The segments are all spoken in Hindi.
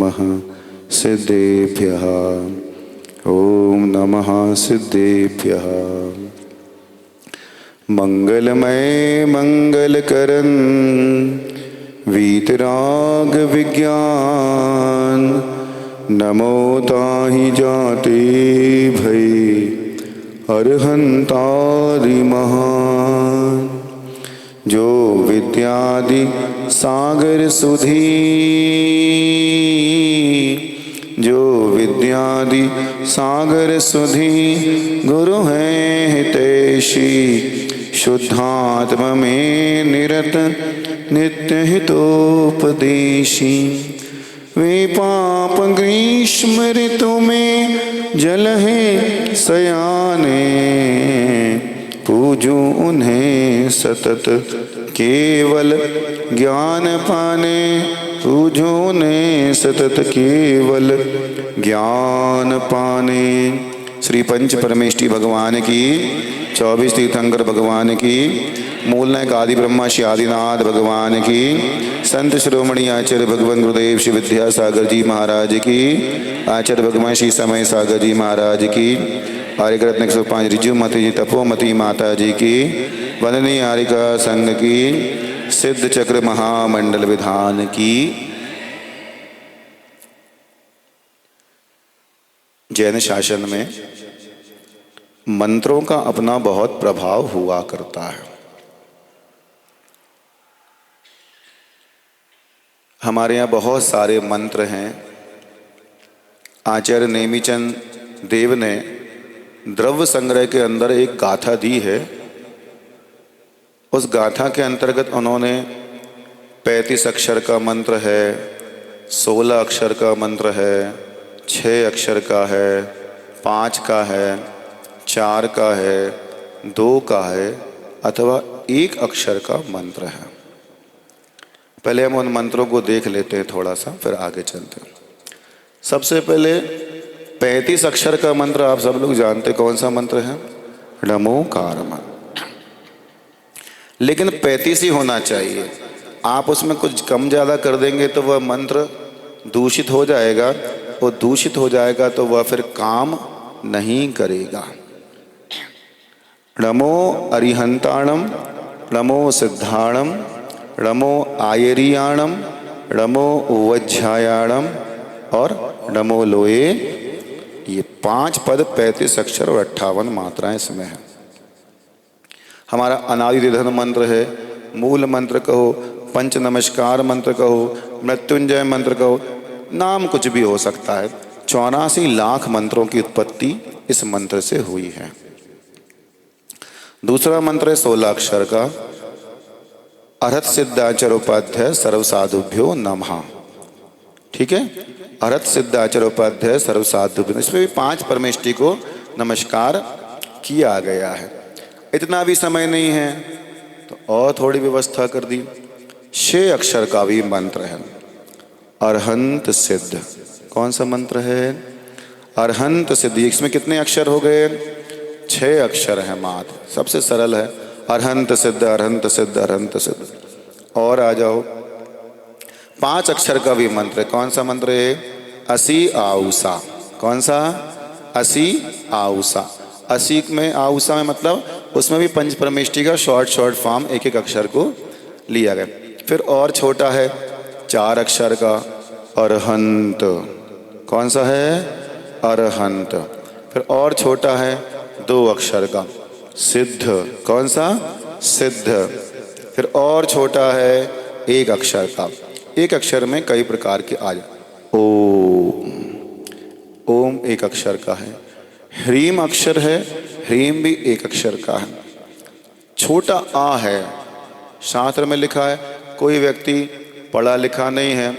नमः सिद्धेभ्यः। ओम नमः सिद्धेभ्यः। मंगलमय मंगलकरं वीतराग विज्ञान, नमो ताहि जाते भय अरहंतादि महान। जो विद्यादि सागर सुधी, जो विद्यादि सागर सुधी, गुरु हैं हितैषी, शुद्धात्म में निरत नित्य हितोपदेशी। वे पाप ग्रीष्म ऋतु में जल है सयाने, पूजो उन्हें सतत केवल ज्ञान पाने, पूजो उन्हें सतत केवल ज्ञान पाने। श्री पंच परमेष्ठी भगवान की, 24 तीर्थंकर भगवान की, मूलनायक आदि ब्रह्मा श्री आदिनाथ भगवान की, संत शिरोमणि आचार्य भगवान गुरुदेव श्री विद्यासागर जी महाराज की, आचार्य भगवान श्री समय सागर जी महाराज की, आर्यरत्न 105 ऋजुमती जी तपोमती माता जी की, वंदनीय आर्यिका संघ की, सिद्ध चक्र महामंडल विधान की। जैन शासन में मंत्रों का अपना बहुत प्रभाव हुआ करता है। हमारे यहाँ बहुत सारे मंत्र हैं। आचार्य नेमिचंद देव ने द्रव्य संग्रह के अंदर एक गाथा दी है। उस गाथा के अंतर्गत उन्होंने 35 अक्षर का मंत्र है, 16 अक्षर का मंत्र है, 6 अक्षर का है, 5 का है, 4 का है, 2 का है, अथवा 1 अक्षर का मंत्र है। पहले हम उन मंत्रों को देख लेते हैं थोड़ा सा, फिर आगे चलते हैं। सबसे पहले 35 अक्षर का मंत्र आप सब लोग जानते कौन सा मंत्र है? नमोकार मंत्र। लेकिन 35 ही होना चाहिए। आप उसमें कुछ कम ज़्यादा कर देंगे तो वह मंत्र दूषित हो जाएगा, और दूषित हो जाएगा तो वह फिर काम नहीं करेगा। नमो अरिहंताणम, नमो सिद्धाणम, नमो आयरियाणम, नमो वज्झायाणम और नमो लोए। ये 5 पद 35 अक्षर और 58 मात्राएं इसमें है। हमारा अनादि निधन मंत्र है, मूल मंत्र कहो, पंच नमस्कार मंत्र कहो, मृत्युंजय मंत्र कहो, नाम कुछ भी हो सकता है। 84 लाख मंत्रों की उत्पत्ति इस मंत्र से हुई है। दूसरा मंत्र है 16 अक्षर का, अर्हत सिद्धाचरोपाध्याय सर्व साधुभ्यो नमः। ठीक है, अर्हत सिद्धाचरोपाध्याय सर्व साधुभ्यो। इसमें भी 5 परमेष्ठी को नमस्कार किया गया है। इतना भी समय नहीं है तो और थोड़ी व्यवस्था कर दी। 6 अक्षर का भी मंत्र है, अरहंत सिद्ध। कौन सा मंत्र है? अरहंत सिद्ध। इसमें कितने अक्षर हो गए? 6 अक्षर है मात्र। सबसे सरल है, अरहंत सिद्ध, अरहंत सिद्ध, अरहंत सिद्ध। और आ जाओ, 5 अक्षर का भी मंत्र है। कौन सा मंत्र है? असी आउसा। कौन सा? असी आउसा। असी में आउसा में मतलब उसमें भी पंच परमेष्ठी का शॉर्ट फॉर्म 1-1 अक्षर को लिया गया। फिर और छोटा है 4 अक्षर का, अरहंत। कौन सा है? अरहंत। फिर और छोटा है 2 अक्षर का, सिद्ध। कौन सा? सिद्ध। फिर और छोटा है 1 अक्षर का। 1 अक्षर में कई प्रकार के आ जाए। ओम, ओम 1 अक्षर का है। ह्रीम अक्षर है, ह्रीम भी 1 अक्षर का है। छोटा आ है, शास्त्र में लिखा है कोई व्यक्ति पढ़ा लिखा नहीं है,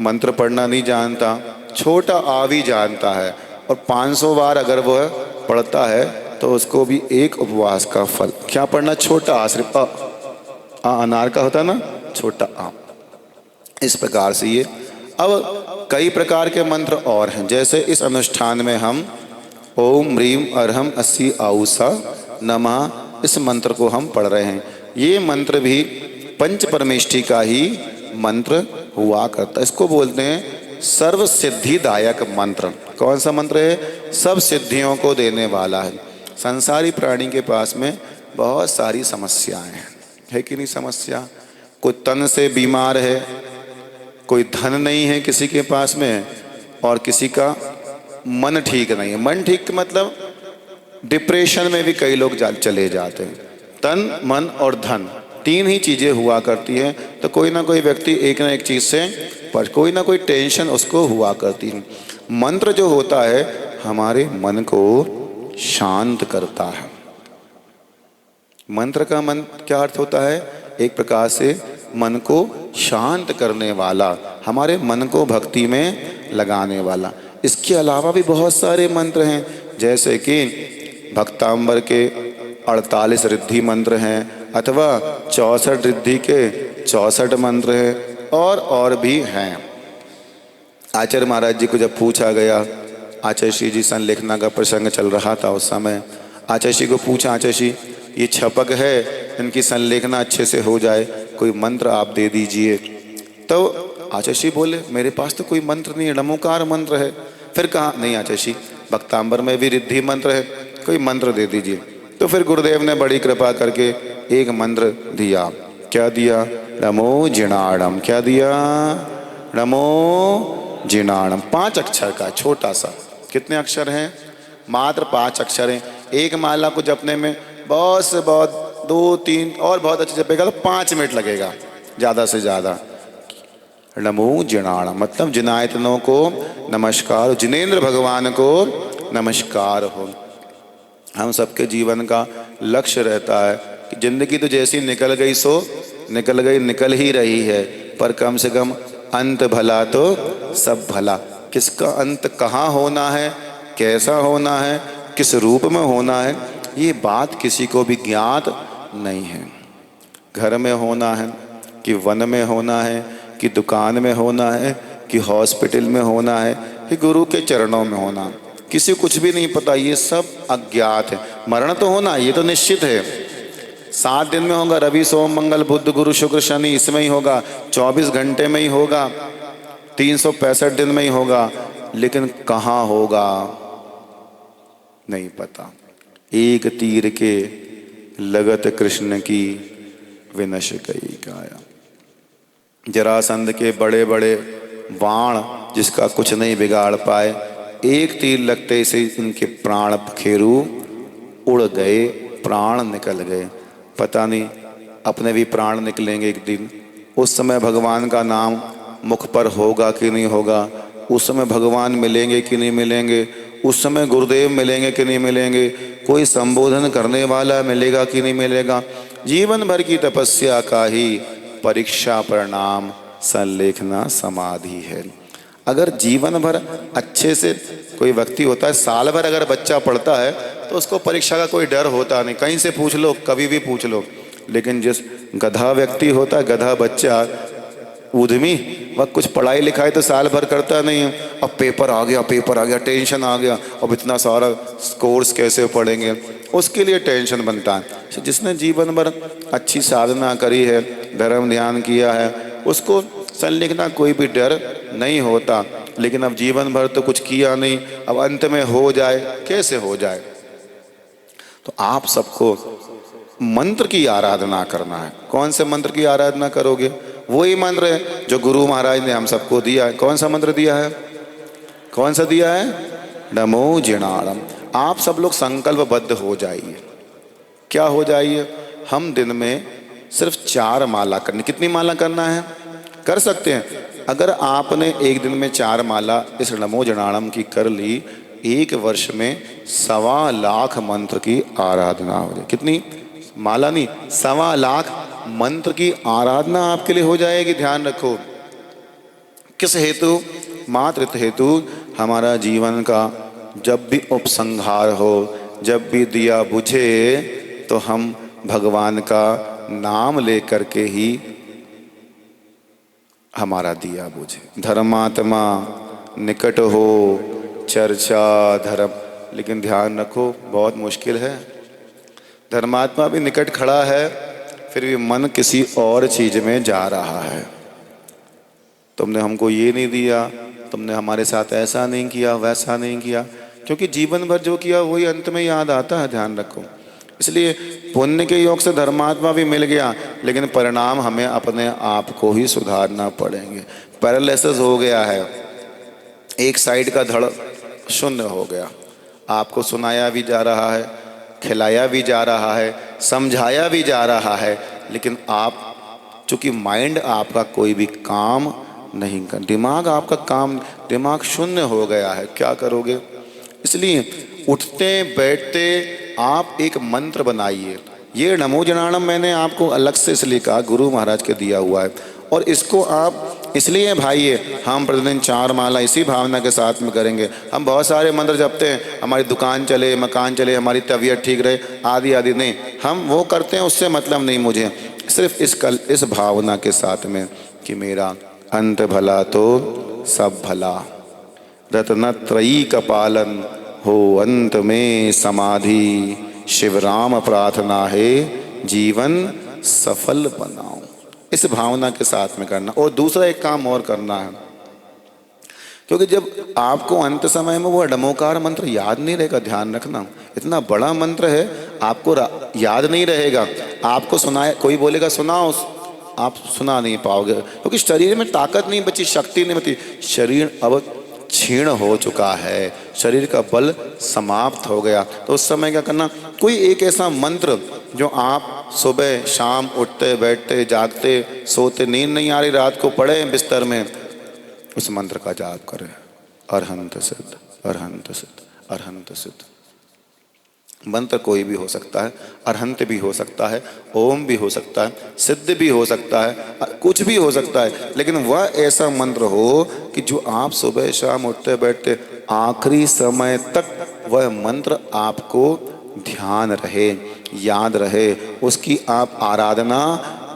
मंत्र पढ़ना नहीं जानता, छोटा आ भी जानता है और 500 बार अगर वह पढ़ता है तो उसको भी 1 उपवास का फल। क्या पढ़ना? छोटा आ, सिर्फ आ अनार का होता है ना, छोटा आ। इस प्रकार से ये। अब कई प्रकार के मंत्र और हैं, जैसे इस अनुष्ठान में हम ओम ह्रीम अरहम अस्सी आउसा नमः, इस मंत्र को हम पढ़ रहे हैं। ये मंत्र भी पंच परमेष्ठी का ही मंत्र हुआ करता है। इसको बोलते हैं सर्व सिद्धिदायक मंत्र। कौन सा मंत्र है? सब सिद्धियों को देने वाला है। संसारी प्राणी के पास में बहुत सारी समस्याएं हैं, है कि नहीं समस्या? कोई तन से बीमार है, कोई धन नहीं है किसी के पास में, और किसी का मन ठीक नहीं है। मन ठीक मतलब डिप्रेशन में भी कई लोग चले जाते हैं। तन, मन और धन, तीन ही चीज़ें हुआ करती हैं, तो कोई ना कोई व्यक्ति एक ना एक चीज़ से पर कोई ना कोई टेंशन उसको हुआ करती है। मंत्र जो होता है हमारे मन को शांत करता है। मंत्र का मन क्या अर्थ होता है? एक प्रकार से मन को शांत करने वाला, हमारे मन को भक्ति में लगाने वाला। इसके अलावा भी बहुत सारे मंत्र हैं, जैसे कि भक्तांबर के 48 रिद्धि मंत्र हैं, अथवा 64 रिद्धि के 64 मंत्र हैं, और भी हैं। आचार्य महाराज जी को जब पूछा गया, आचार्य श्री जी संलेखना का प्रसंग चल रहा था उस समय, आचार्य श्री को पूछा, आचार्य श्री ये छपक है, इनकी संलेखना अच्छे से हो जाए, कोई मंत्र आप दे दीजिए। तो आचार्य श्री बोले मेरे पास तो कोई मंत्र नहीं है, नमोकार मंत्र है। फिर कहा नहीं आचार्य श्री, भक्तांबर में भी रिद्धि मंत्र है, कोई मंत्र दे दीजिए। तो फिर गुरुदेव ने बड़ी कृपा करके एक मंत्र दिया। क्या दिया? नमो जिणाणम। क्या दिया? नमो जिणाणम। 5 अक्षर का, छोटा सा। कितने अक्षर हैं? मात्र 5 अक्षर हैं। एक माला को जपने में बहुत से बहुत 2-3 और बहुत अच्छे जपेगा तो 5 मिनट लगेगा ज़्यादा से ज़्यादा। नमो जिणाणम मतलब जिनायतनों को नमस्कार, जिनेंद्र भगवान को नमस्कार हो। हम सबके जीवन का लक्ष्य रहता है कि जिंदगी तो जैसी निकल गई सो निकल गई, निकल ही रही है, पर कम से कम अंत भला तो सब भला। किसका अंत कहाँ होना है, कैसा होना है, किस रूप में होना है, ये बात किसी को भी ज्ञात नहीं है। घर में होना है कि वन में होना है, कि दुकान में होना है, कि हॉस्पिटल में होना है, कि गुरु के चरणों में होना, किसी को कुछ भी नहीं पता। ये सब अज्ञात है। मरण तो होना, ये तो निश्चित है। 7 दिन में होगा, रवि सोम मंगल बुध गुरु शुक्र शनि, इसमें ही होगा। 24 घंटे में ही होगा, 365 दिन में ही होगा, लेकिन कहाँ होगा नहीं पता। एक तीर के लगत कृष्ण की विनश गई काया। जरासंध के बड़े बड़े बाण जिसका कुछ नहीं बिगाड़ पाए, एक तीर लगते से उनके प्राण पखेरु उड़ गए, प्राण निकल गए। पता नहीं अपने भी प्राण निकलेंगे एक दिन। उस समय भगवान का नाम मुख पर होगा कि नहीं होगा, उस समय भगवान मिलेंगे कि नहीं मिलेंगे, उस समय गुरुदेव मिलेंगे कि नहीं मिलेंगे, कोई संबोधन करने वाला मिलेगा कि नहीं मिलेगा। जीवन भर की तपस्या का ही परीक्षा परिणाम संलेखना समाधि है। अगर जीवन भर अच्छे से कोई व्यक्ति होता है, साल भर अगर बच्चा पढ़ता है तो उसको परीक्षा का कोई डर होता नहीं, कहीं से पूछ लो, कभी भी पूछ लो। लेकिन जिस गधा व्यक्ति होता है, गधा बच्चा उद्यमी, वह कुछ पढ़ाई लिखाई तो साल भर करता नहीं है। अब पेपर आ गया, टेंशन आ गया, अब इतना सारा कोर्स कैसे पढ़ेंगे, उसके लिए टेंशन बनता है। जिसने जीवन भर अच्छी साधना करी है, धर्म ध्यान किया है, उसको संलिखना कोई भी डर नहीं होता। लेकिन अब जीवन भर तो कुछ किया नहीं, अब अंत में हो जाए, कैसे हो जाए। तो आप सबको मंत्र की आराधना करना है। कौन से मंत्र की आराधना करोगे? वही मंत्र है जो गुरु महाराज ने हम सबको दिया है। कौन सा मंत्र दिया है? कौन सा दिया है? नमो जिणाणम। आप सब लोग संकल्पबद्ध हो जाइए। क्या हो जाइए? हम दिन में सिर्फ 4 माला करनी। कितनी माला करना है? कर सकते हैं। अगर आपने एक दिन में 4 माला इस नमो जिणाणम की कर ली, 1 वर्ष में 1.25 लाख मंत्र की आराधना हो जाए। कितनी माला? नहीं, 1.25 लाख मंत्र की आराधना आपके लिए हो जाएगी। ध्यान रखो। किस हेतु? मात्र हेतु हमारा जीवन का जब भी उपसंहार हो, जब भी दिया बुझे, तो हम भगवान का नाम लेकर के ही हमारा दिया बुझे। धर्मात्मा निकट हो चर्चा धर्म। लेकिन ध्यान रखो, बहुत मुश्किल है। धर्मात्मा भी निकट खड़ा है, फिर भी मन किसी और चीज में जा रहा है। तुमने हमको ये नहीं दिया, तुमने हमारे साथ ऐसा नहीं किया, वैसा नहीं किया, क्योंकि जीवन भर जो किया वही अंत में याद आता है, ध्यान रखो। इसलिए पुण्य के योग से धर्मात्मा भी मिल गया, लेकिन परिणाम हमें अपने आप को ही सुधारना पड़ेंगे। पैरालिसिस हो गया है, एक साइड का धड़ शून्य हो गया, आपको सुनाया भी जा रहा है, खिलाया भी जा रहा है, समझाया भी जा रहा है, लेकिन आप चूँकि माइंड आपका कोई भी काम नहीं कर, दिमाग आपका काम, दिमाग शून्य हो गया है, क्या करोगे? इसलिए उठते बैठते आप एक मंत्र बनाइए। ये नमो जनाणम मैंने आपको अलग से इसलिए कहा, गुरु महाराज के दिया हुआ है, और इसको आप इसलिए भाइये हम प्रतिदिन 4 माला इसी भावना के साथ में करेंगे। हम बहुत सारे मंत्र जपते हैं, हमारी दुकान चले, मकान चले, हमारी तबीयत ठीक रहे, आदि आदि, नहीं, हम वो करते हैं, उससे मतलब नहीं मुझे। सिर्फ इस भावना के साथ में कि मेरा अंत भला तो सब भला, रत्नत्रयी का पालन हो अंत में समाधि, शिवराम प्रार्थना है जीवन सफल बनाओ। इस भावना के साथ में करना। और दूसरा एक काम और करना है, क्योंकि जब आपको अंत समय में वो डमोकार मंत्र याद नहीं रहेगा, ध्यान रखना, इतना बड़ा मंत्र है, आपको याद नहीं रहेगा। आपको सुनाए, कोई बोलेगा सुनाओ, आप सुना नहीं पाओगे, क्योंकि शरीर में ताकत नहीं बची, शक्ति नहीं बची, शरीर अब क्षीण हो चुका है, शरीर का बल समाप्त हो गया। तो उस समय क्या करना, कोई एक ऐसा मंत्र जो आप सुबह शाम उठते बैठते जागते सोते, नींद नहीं आ रही रात को, पढ़े बिस्तर में, उस मंत्र का जाप करें। अरहंत सिद्ध, अरहंत सिद्ध, अरहंत सिद्ध। मंत्र कोई भी हो सकता है, अरहंत भी हो सकता है, ओम भी हो सकता है, सिद्ध भी हो सकता है, कुछ भी हो सकता है, लेकिन वह ऐसा मंत्र हो कि जो आप सुबह शाम उठते बैठते आखिरी समय तक वह मंत्र आपको ध्यान रहे, याद रहे, उसकी आप आराधना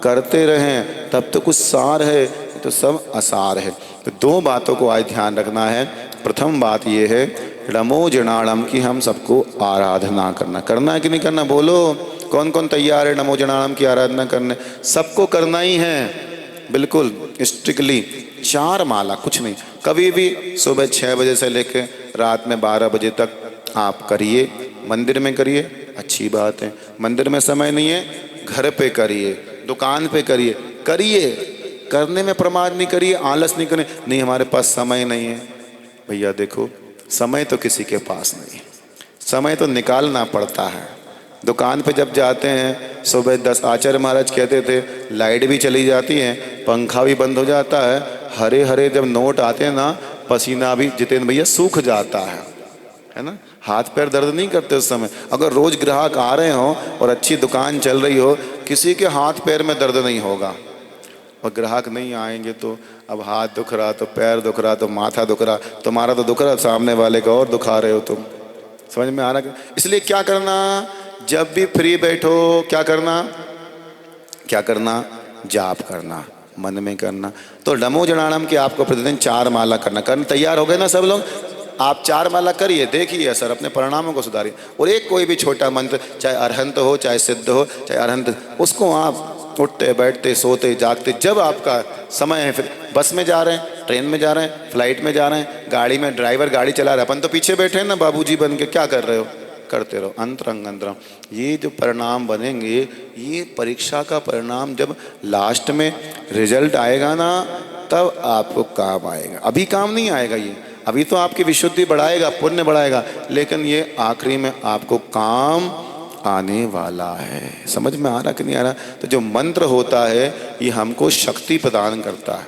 करते रहें, तब तो कुछ सार है, तो सब असार है। तो 2 बातों को आज ध्यान रखना है। प्रथम बात यह है नमो जनाणम की हम सबको आराधना करना है कि नहीं करना, बोलो कौन कौन तैयार है नमो जनाणम की आराधना करने? सबको करना ही है, बिल्कुल स्ट्रिक्टली 4 माला, कुछ नहीं, कभी भी सुबह 6 बजे से लेकर रात में 12 बजे तक आप करिए। मंदिर में करिए, अच्छी बात है, मंदिर में समय नहीं है, घर पे करिए, दुकान पे करिए, करने में प्रमाद नहीं करिए, आलस नहीं करें, नहीं हमारे पास समय नहीं है। भैया देखो, समय तो किसी के पास नहीं, समय तो निकालना पड़ता है। दुकान पे जब जाते हैं सुबह 10, आचार्य महाराज कहते थे लाइट भी चली जाती है, पंखा भी बंद हो जाता है, हरे हरे जब नोट आते हैं ना, पसीना भी जितेंद्र भैया सूख जाता है ना, हाथ पैर दर्द नहीं करते उस समय। अगर रोज ग्राहक आ रहे हो और अच्छी दुकान चल रही हो, किसी के हाथ पैर में दर्द नहीं होगा, और ग्राहक नहीं आएंगे तो अब हाथ दुख रहा तो पैर दुख रहा तो माथा दुख रहा, तुम्हारा तो दुख रहा, सामने वाले का और दुखा रहे हो तुम। समझ में आ रहा? इसलिए क्या करना, जब भी फ्री बैठो क्या करना, जाप करना, मन में करना। तो नमो जनाणम की आपको प्रतिदिन 4 माला करना तैयार हो गए ना सब लोग? आप 4 माला करिए, देखिए असर, अपने परिणामों को सुधारिए। और एक कोई भी छोटा मंत्र, चाहे अरहंत हो, चाहे सिद्ध हो, चाहे अरहंत, उसको आप उठते बैठते सोते जागते, जब आपका समय है, फिर बस में जा रहे हैं, ट्रेन में जा रहे हैं, फ्लाइट में जा रहे हैं, गाड़ी में ड्राइवर गाड़ी चला रहा है, अपन तो पीछे बैठे हैं ना बाबूजी बन के, क्या कर रहे हो, करते रहो अंतरंग अंतरंग। ये जो परिणाम बनेंगे, ये परीक्षा का परिणाम जब लास्ट में रिजल्ट आएगा ना, तब आपको काम आएगा। अभी काम नहीं आएगा, ये अभी तो आपकी विशुद्धि बढ़ाएगा, पुण्य बढ़ाएगा, लेकिन ये आखिरी में आपको काम आने वाला है। समझ में आ रहा कि नहीं आ रहा? तो जो मंत्र होता है ये हमको शक्ति प्रदान करता है।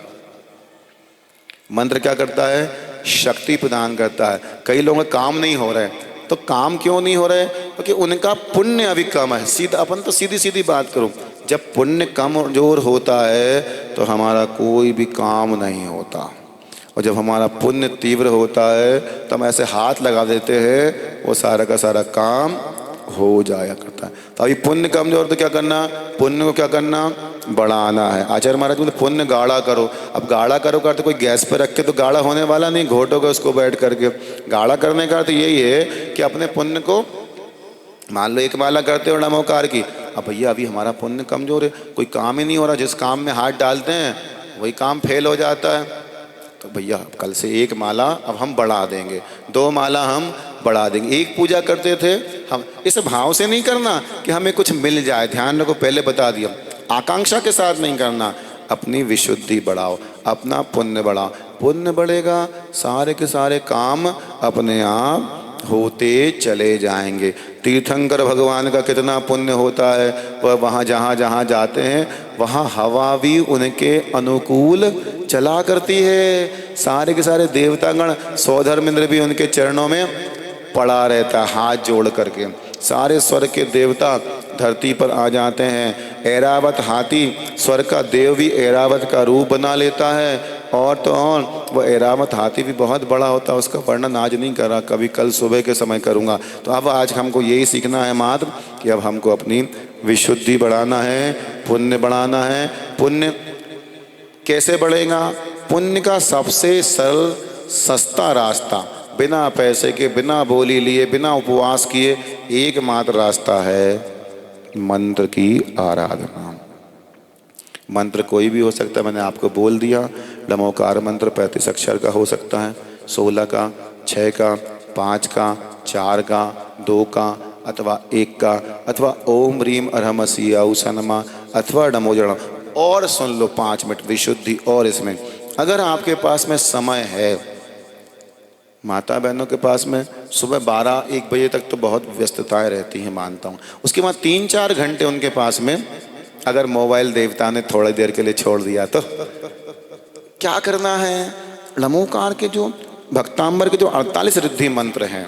मंत्र क्या करता है? शक्ति प्रदान करता है। कई लोगों का काम नहीं हो रहा है, तो काम क्यों नहीं हो रहा है? क्योंकि उनका पुण्य अभी कम है। सीधा अपन तो सीधी सीधी बात करूं, जब पुण्य कमजोर होता है तो हमारा कोई भी काम नहीं होता, और जब हमारा पुण्य तीव्र होता है तो हम ऐसे हाथ लगा देते हैं, वो सारा का सारा काम हो जाया करता है। तो अभी पुण्य कमजोर, तो क्या करना, पुण्य को क्या करना, बढ़ाना है। आचार्य महाराज बोले पुण्य गाढ़ा करो। अब गाढ़ा करो का अर्थ कोई गैस पे रख के तो गाढ़ा होने वाला नहीं, घोटोगे उसको बैठ करके। गाढ़ा करने का अर्थ यही है कि अपने पुण्य को, मान लो 1 माला करते हो नमोकार की, अब भैया अभी हमारा पुण्य कमजोर है, कोई काम ही नहीं हो रहा, जिस काम में हाथ डालते हैं वही काम फेल हो जाता है। तो भैया कल से 1 माला अब हम बढ़ा देंगे, 2 माला हम बढ़ा देंगे। एक पूजा करते थे हम, इस भाव से नहीं करना कि हमें कुछ मिल जाए, ध्यान रखो, पहले बता दिया, आकांक्षा के साथ नहीं करना। अपनी विशुद्धि बढ़ाओ, अपना पुण्य बढ़ाओ, पुण्य बढ़ेगा, सारे के सारे काम अपने आप होते चले जाएंगे। तीर्थंकर भगवान का कितना पुण्य होता है, वह वहाँ जहाँ जहाँ जाते हैं वहाँ हवा भी उनके अनुकूल चला करती है। सारे के सारे देवतागण, सौधर्मेंद्र भी उनके चरणों में पड़ा रहता है हाथ जोड़ करके। सारे स्वर्ग के देवता धरती पर आ जाते हैं। ऐरावत हाथी, स्वर्ग का देव भी ऐरावत का रूप बना लेता है। और तो और वह ऐरावत हाथी भी बहुत बड़ा होता है, उसका वर्णन आज नहीं कर रहा, कभी कल सुबह के समय करूँगा। तो अब आज हमको यही सीखना है मात्र कि अब हमको अपनी विशुद्धि बढ़ाना है, पुण्य बढ़ाना है। पुण्य कैसे बढ़ेगा? पुण्य का सबसे सरल सस्ता रास्ता, बिना पैसे के, बिना बोली लिए, बिना उपवास किए, एकमात्र रास्ता है मंत्र की आराधना। मंत्र कोई भी हो सकता है, मैंने आपको बोल दिया। नमोकार मंत्र 35 अक्षर का हो सकता है, 16 का, 6 का, 5 का, 4 का, 2 का, अथवा 1 का, अथवा ओम रीम अरहमसी औसनमा, अथवा नमो जड़। और सुन लो 5 मिनट विशुद्धि। और इसमें अगर आपके पास में समय है, माता बहनों के पास में सुबह 12-1 बजे तक तो बहुत व्यस्तताएं रहती हैं, मानता हूँ। उसके बाद 3-4 घंटे उनके पास में अगर मोबाइल देवता ने थोड़ी देर के लिए छोड़ दिया तो क्या करना है? नमोकार के जो भक्तांबर के जो 48 रिद्धि मंत्र हैं,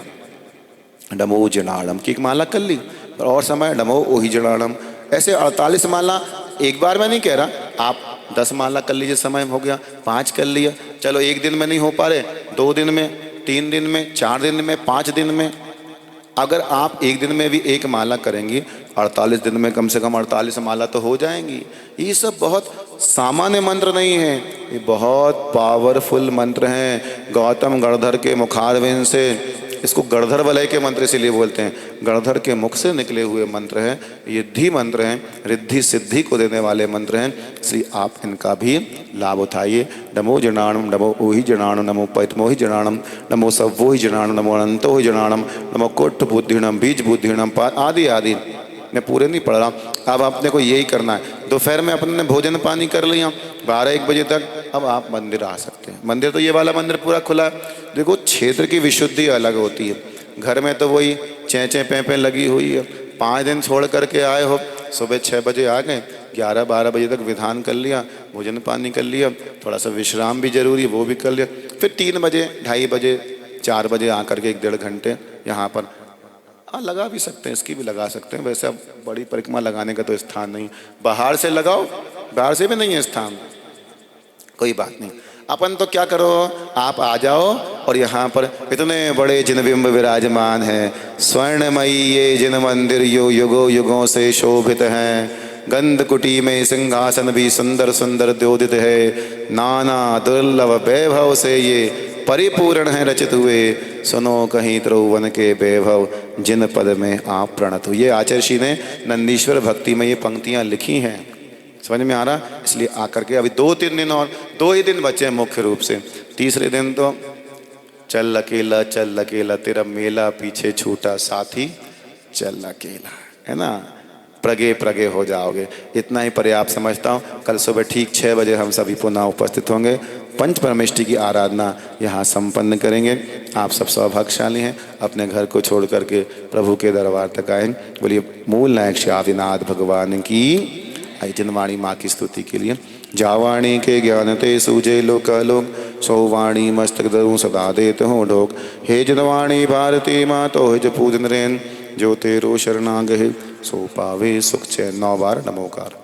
नमो जनाड़म की एक माला कर ली, और समय नमो ओहि जनाड़म, ऐसे 48 माला एक बार में नहीं कह रहा, आप 10 माला कर लीजिए, समय हो गया, 5 कर लिया, चलो 1 दिन में नहीं हो पा रहे, 2 दिन में, 3 दिन में, 4 दिन में, 5 दिन में। अगर आप 1 दिन में भी 1 माला करेंगी, 48 दिन में कम से कम 48 माला तो हो जाएंगी। ये सब बहुत सामान्य मंत्र नहीं है, ये बहुत पावरफुल मंत्र हैं। गौतम गणधर के मुखारविंद से, इसको गणधर वलय के मंत्र इसीलिए बोलते हैं, गणधर के मुख से निकले हुए मंत्र हैं, रिद्धि मंत्र हैं, रिद्धि सिद्धि को देने वाले मंत्र हैं। इसलिए आप इनका भी लाभ उठाइए। नमो जनाणम, नमो ओहि जनाणम, नमो पैतमोहि जनाणम, नमो सव्वोहि जनाणम, नमो अनंतोहि जनाणम, नमो कोट्ठ बुद्धिणम, बीज बुद्धिणम, आदि आदि। मैं पूरे नहीं पढ़ रहा, अब आपने को यही करना है। दोपहर में अपने ने भोजन पानी कर लिया, 12-1 बजे तक अब आप मंदिर आ सकते हैं। मंदिर तो ये वाला मंदिर पूरा खुला है। देखो क्षेत्र की विशुद्धि अलग होती है, घर में तो वही चें पे लगी हुई है। 5 दिन छोड़ करके आए हो, सुबह 6 बजे आ गए, 11-12 बजे तक विधान कर लिया, भोजन पानी कर लिया, थोड़ा सा विश्राम भी जरूरी है वो भी कर लिया, फिर 3 बजे, 2:30 बजे, 4 बजे आकर के 1-1.5 घंटे यहाँ पर लगा भी सकते हैं, इसकी भी लगा सकते हैं। वैसे अब बड़ी परिक्रमा लगाने का तो स्थान नहीं, बाहर से लगाओ, बाहर से भी नहीं है स्थान, कोई बात नहीं। अपन तो क्या करो, आप आ जाओ और यहाँ पर इतने बड़े जिन बिंब विराजमान हैं, स्वर्णमयी ये जिन मंदिर यो युगों युगों से शोभित हैं। गंध कुटी में सिंहासन भी सुंदर सुंदर द्योतित है, नाना दुर्लभ वैभव से ये परिपूर्ण है रचित हुए। सुनो कहीं त्रिभुवन के वैभव, जिन पद में आप प्रणत हुए। ये आचार्य ने नंदीश्वर भक्ति में ये पंक्तियाँ लिखी हैं, समझ में आ रहा? इसलिए आकर के अभी 2-3 दिन और 2 ही दिन बचे हैं मुख्य रूप से। तीसरे दिन तो चल अकेला तेरा मेला पीछे छूटा साथी चल अकेला, है ना, प्रगे हो जाओगे। इतना ही पर्याप्त समझता हूँ। कल सुबह ठीक 6 बजे हम सभी पुनः उपस्थित होंगे, पंच परमेष्टि की आराधना यहाँ संपन्न करेंगे। आप सब सौभाग्यशाली हैं, अपने घर को छोड़ करके प्रभु के दरबार तक आए। बोलिए मूल नायक श्री आदिनाथ भगवान की। आई जनवाणी माँ की स्तुति के लिए। जावाणी के ज्ञान ते सूझे लोक सौवाणी मस्तक दरूं सदा देत हो ढोक। हे जनवाणी भारती माँ तो हिज पूजन रेन, जो तेरो शरणागहे सो पावे सुख चैन। 9 बार नमोकार।